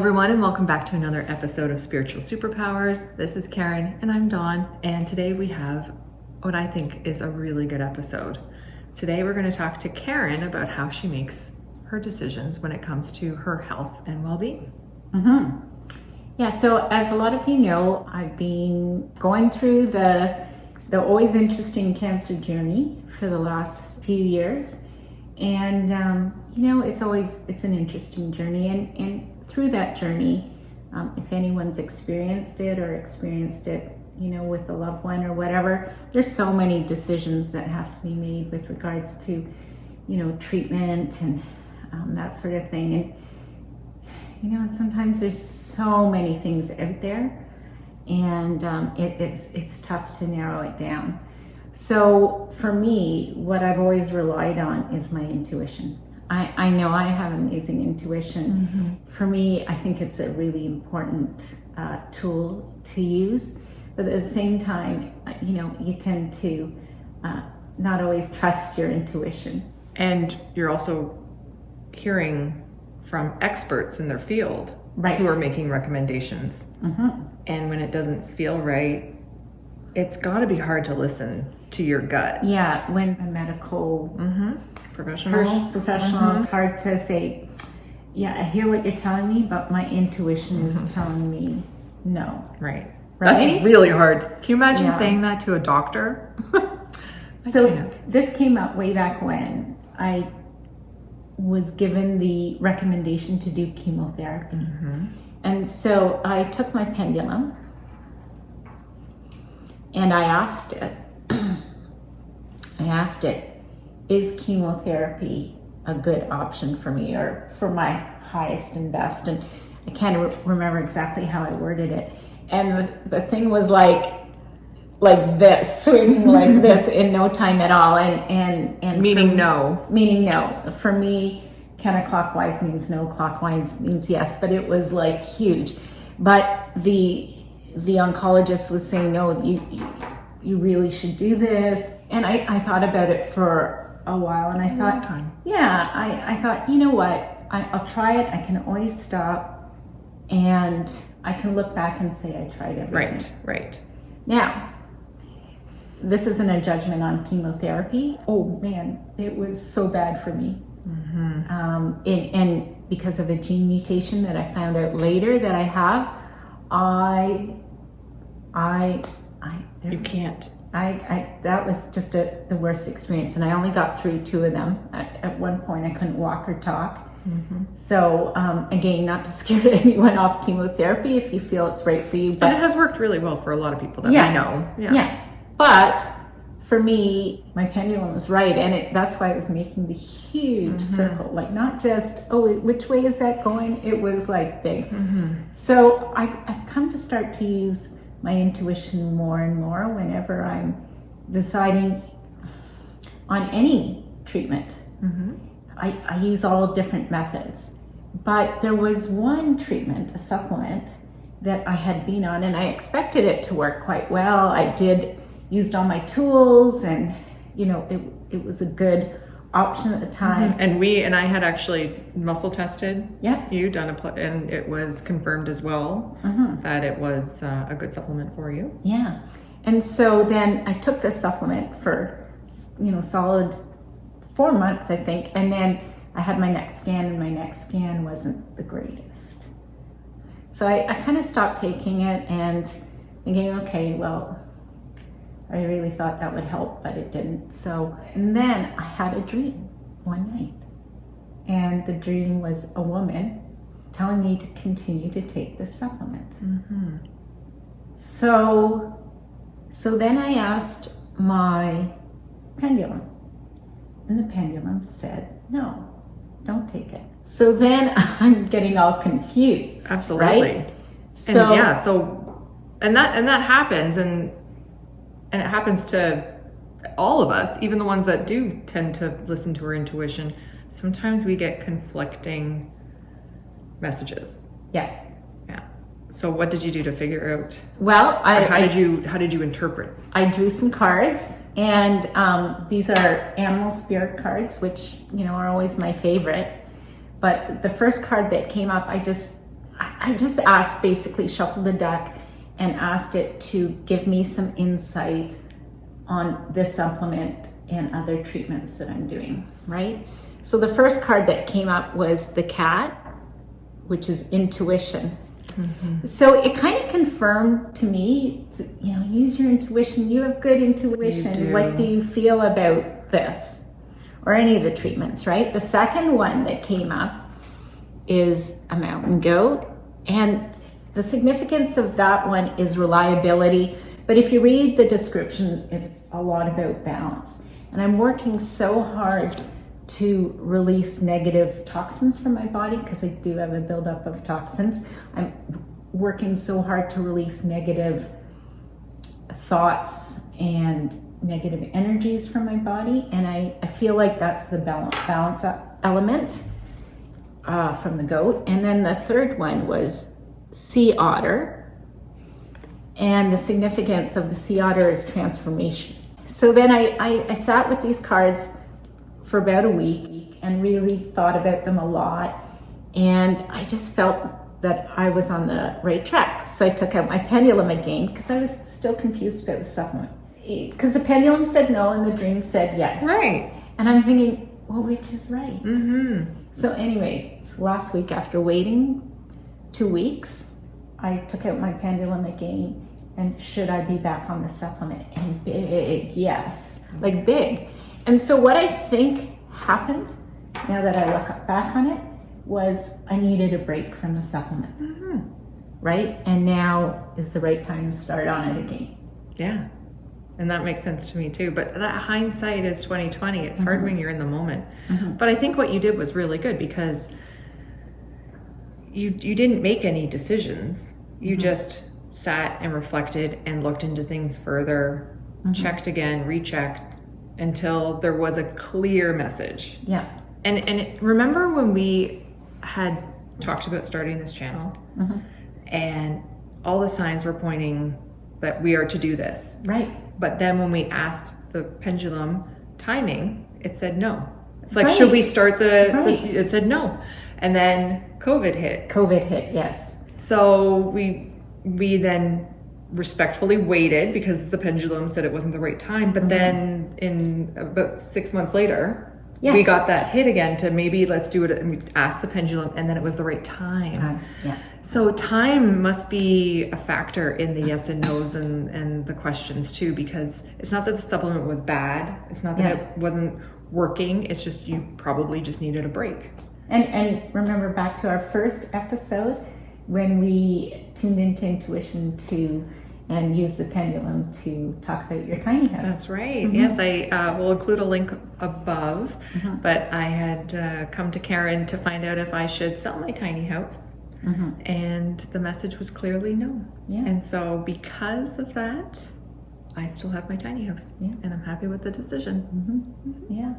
everyone, and welcome back to another episode of Spiritual Superpowers. This is Caron and I'm Dawn, and today we have what I think is a really good episode. Today we're going to talk to Caron about how she makes her decisions when it comes to her health and well-being. Yeah, so as a lot of you know, I've been going through the always interesting cancer journey for the last few years. And, it's an interesting journey. And through that journey, if anyone's experienced it with a loved one or whatever, there's so many decisions that have to be made with regards to, treatment and that sort of thing. And sometimes there's so many things out there, and it's tough to narrow it down. So for me, what I've always relied on is my intuition. I know I have amazing intuition. For me, I think it's a really important tool to use, but at the same time, you tend to not always trust your intuition. And you're also hearing from experts in their field, right, who are making recommendations. And when it doesn't feel right, it's got to be hard to listen to your gut. Yeah, when a medical professional, it's hard to say, yeah, I hear what you're telling me, but my intuition is telling me no. Right? That's really hard. Can you imagine saying that to a doctor? This came up way back when I was given the recommendation to do chemotherapy. And so I took my pendulum and I asked it, is chemotherapy a good option for me or for my highest and best? And I can't remember exactly how I worded it. And the thing was like this, swinging like this in no time at all. And meaning no. Meaning no. For me, counterclockwise means no, clockwise means yes, but it was like huge. But the oncologist was saying, no, you really should do this. And I thought about it for a while, and I thought, I thought, you know what, I'll try it. I can always stop, and I can look back and say I tried everything. Right. Now, this isn't a judgment on chemotherapy. Oh man, it was so bad for me. And because of a gene mutation that I found out later that I have, you can't. That was just the worst experience, and I only got through 2 of them. At one point, I couldn't walk or talk. So again, not to scare anyone off chemotherapy if you feel it's right for you, but and it has worked really well for a lot of people that I know. Yeah. But for me, my pendulum was right, and that's why it was making the huge circle, like not just, which way is that going? It was like big. So I've come to start to use my intuition more and more whenever I'm deciding on any treatment. I use all different methods, but there was one treatment, a supplement, that I had been on, and I expected it to work quite well. I used all my tools, and it was a good option at the time. And I had actually muscle tested. You done and it was confirmed as well that it was a good supplement for you. And so then I took this supplement for solid 4 months, I think, and then I had my next scan, and my next scan wasn't the greatest. So I kind of stopped taking it and thinking, okay, well, I really thought that would help, but it didn't. And then I had a dream one night, and the dream was a woman telling me to continue to take this supplement. So then I asked my pendulum, and the pendulum said, no, don't take it. So then I'm getting all confused. Absolutely. Right? And that happens, and it happens to all of us, even the ones that do tend to listen to our intuition. Sometimes we get conflicting messages. Yeah. So what did you do to figure out? Well, how did you interpret? I drew some cards, and these are animal spirit cards, which are always my favorite. But the first card that came up, I I just asked, basically shuffled the deck and asked it to give me some insight on this supplement and other treatments that I'm doing, right? So the first card that came up was the cat, which is intuition. So it kind of confirmed to me, use your intuition. You have good intuition. You do. What do you feel about this or any of the treatments, right? The second one that came up is a mountain goat. And the significance of that one is reliability. But if you read the description, it's a lot about balance. And I'm working so hard to release negative toxins from my body because I do have a buildup of toxins. I'm working so hard to release negative thoughts and negative energies from my body. And I feel like that's the balance element from the goat. And then the third one was sea otter. And the significance of the sea otter is transformation. So then I sat with these cards for about a week and really thought about them a lot. And I just felt that I was on the right track. So I took out my pendulum again because I was still confused about the supplement. Because the pendulum said no and the dream said yes. Right. And I'm thinking, well, which is right? So anyway, so last week after waiting 2 weeks, I took out my pendulum again. And should I be back on the supplement? And big, yes, like big. And so what I think happened, now that I look back on it, was I needed a break from the supplement, right? And now is the right time to start on it again. Yeah. And that makes sense to me too. But that hindsight is 2020. It's hard when you're in the moment. But I think what you did was really good because you didn't make any decisions. You just sat and reflected and looked into things further, checked again, rechecked until there was a clear message. Yeah. And remember when we had talked about starting this channel and all the signs were pointing that we are to do this. Right. But then when we asked the pendulum timing, it said no. It's like, Right. should we start it said no. And then COVID hit. COVID hit, yes. So we then respectfully waited because the pendulum said it wasn't the right time. But then in about 6 months later, we got that hit again to maybe let's do it. And we asked the pendulum and then it was the right time. Yeah. So time must be a factor in the yes and no's and the questions too, because it's not that the supplement was bad. It's not that it wasn't working. It's just you probably just needed a break. And remember back to our first episode when we tuned into intuition and used the pendulum to talk about your tiny house. That's right. Yes, I will include a link above, but I had come to Caron to find out if I should sell my tiny house. And the message was clearly no. Yeah. And so because of that, I still have my tiny house and I'm happy with the decision. Yeah.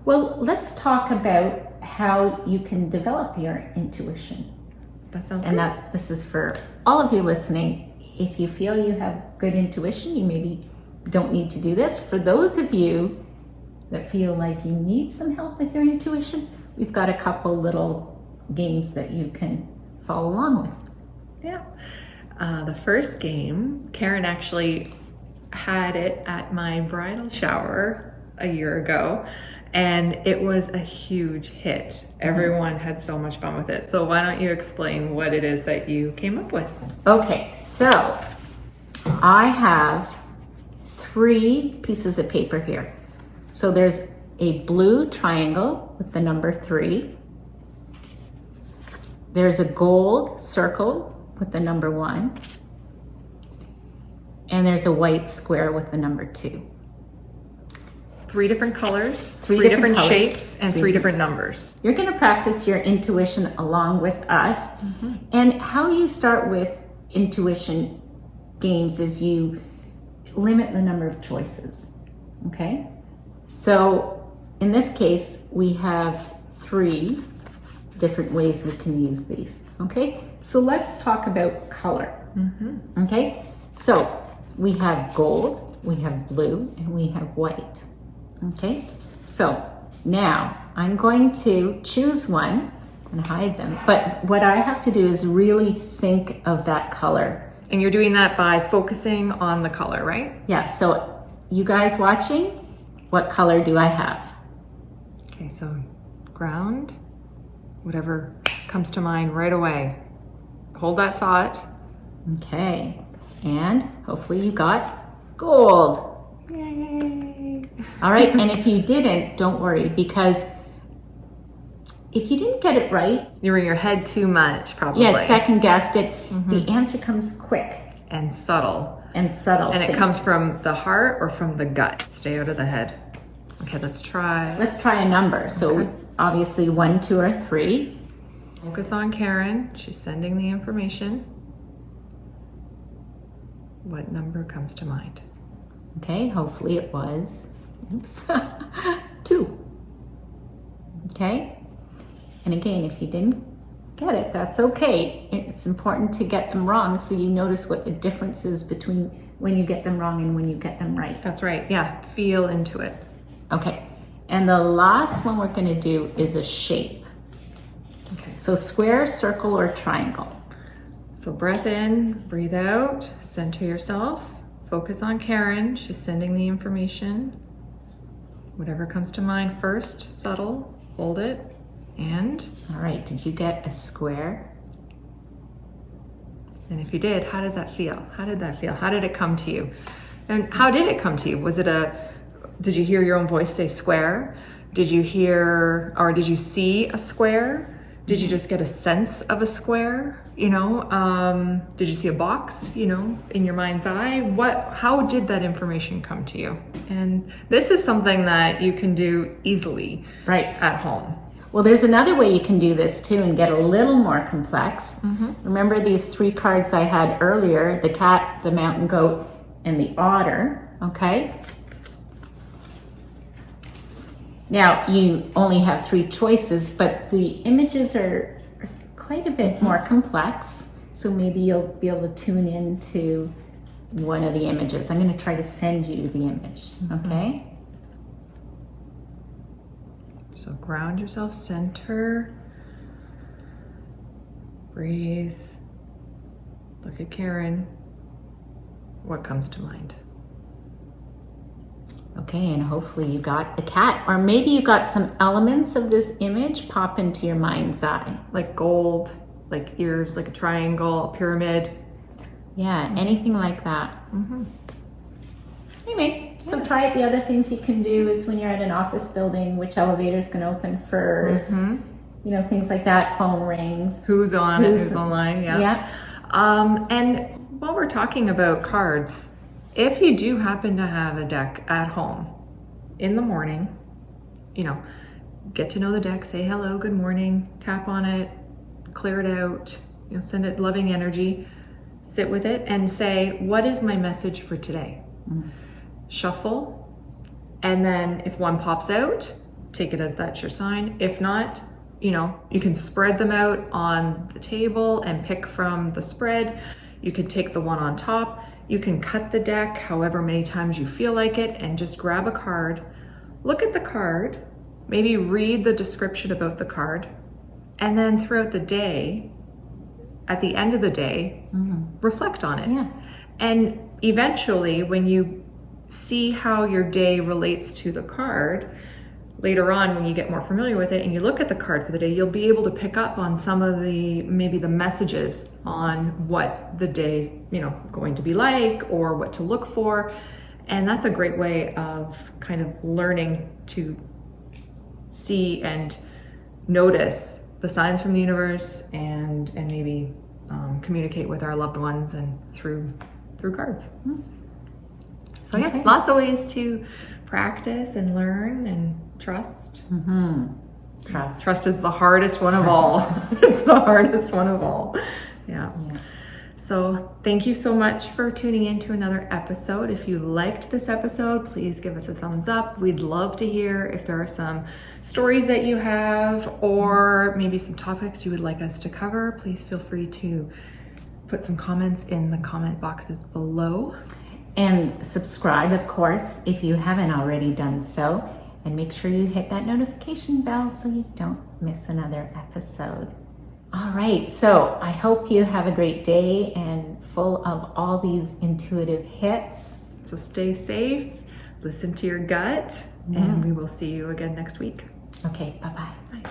Well, let's talk about how you can develop your intuition. That sounds And good. this is for all of you listening. If you feel you have good intuition, you maybe don't need to do this. For those of you that feel like you need some help with your intuition, we've got a couple little games that you can follow along with. Yeah. The first game, Caron actually had it at my bridal shower a year ago, and it was a huge hit. Everyone had so much fun with it. So why don't you explain what it is that you came up with? Okay, so I have 3 pieces of paper here. So there's a blue triangle with the number 3. There's a gold circle with the number 1. And there's a white square with the number 2. 3 different colors, Three 3 different different colors, shapes, and 3 3 different numbers. You're going to practice your intuition along with us. And how you start with intuition games is you limit the number of choices. Okay? So in this case, we have 3 different ways we can use these. Okay? So let's talk about color. Okay? So we have gold, we have blue, and we have white. Okay? So now I'm going to choose one and hide them. But what I have to do is really think of that color. And you're doing that by focusing on the color, right? Yeah, so you guys watching, what color do I have? Okay, so ground, whatever comes to mind right away. Hold that thought. Okay, and hopefully you got gold. Yay! All right, and if you didn't, don't worry, because if you didn't get it right, You were in your head too much, probably. yeah, second guessed it, the answer comes quick And subtle. and subtle. And it comes from the heart or from the gut. Stay out of the head. Okay, let's try. Let's try a number. So obviously 1, 2, or 3. Focus on Caron. She's sending the information. What number comes to mind? Okay, hopefully it was, oops, 2. Okay, and again, if you didn't get it, that's okay. It's important to get them wrong so you notice what the difference is between when you get them wrong and when you get them right. That's right. Yeah, feel into it. Okay, and the last one we're going to do is a shape. Okay. So square, circle, or triangle. So breath in, breathe out, center yourself. Focus on Caron. She's sending the information. Whatever comes to mind first, subtle, hold it, and All right, did you get a square? if you did, how does that feel? How did that feel? How did it come to you? And how did it come to you? Did you hear your own voice say square? Did you see a square? Did you just get a sense of a square? Did you see a box, in your mind's eye? How did that information come to you? And this is something that you can do easily Right. at home. Well, there's another way you can do this too and get a little more complex. Remember these 3 cards I had earlier, the cat, the mountain goat, and the otter, okay? Now, you only have 3 choices, but the images are quite a bit more complex. So maybe you'll be able to tune into one of the images. I'm going to try to send you the image, okay? So ground yourself, center, breathe, look at Caron. What comes to mind? Okay, and hopefully you got the cat, or maybe you got some elements of this image pop into your mind's eye. Like gold, like ears, like a triangle, a pyramid. Yeah, anything like that. Anyway, so try it. The other things you can do is when you're at an office building, which elevator is going to open first, things like that, phone rings. Who's on it, who's online, yeah. Yeah. And while we're talking about cards, if you do happen to have a deck at home in the morning, get to know the deck, say hello, good morning, tap on it, clear it out, send it loving energy, sit with it and say, what is my message for today? Shuffle. And then if one pops out, take it as that's your sign. If not, you can spread them out on the table and pick from the spread. You could take the one on top. You can cut the deck however many times you feel like it and just grab a card, look at the card, maybe read the description about the card, and then throughout the day, at the end of the day, reflect on it. Yeah. And eventually, when you see how your day relates to the card, later on when you get more familiar with it and you look at the card for the day, you'll be able to pick up on some of maybe the messages on what the day's going to be like or what to look for. And that's a great way of kind of learning to see and notice the signs from the universe and maybe communicate with our loved ones and through cards. So yeah, lots of ways to practice and learn and trust. Trust is the hardest one of all. It's the hardest one of all. Yeah. So thank you so much for tuning in to another episode. If you liked this episode, please give us a thumbs up. We'd love to hear if there are some stories that you have or maybe some topics you would like us to cover. Please feel free to put some comments in the comment boxes below. And subscribe, of course, if you haven't already done so. And make sure you hit that notification bell so you don't miss another episode. All right, so I hope you have a great day and full of all these intuitive hits. So stay safe, listen to your gut, and we will see you again next week. Okay, bye-bye. Bye.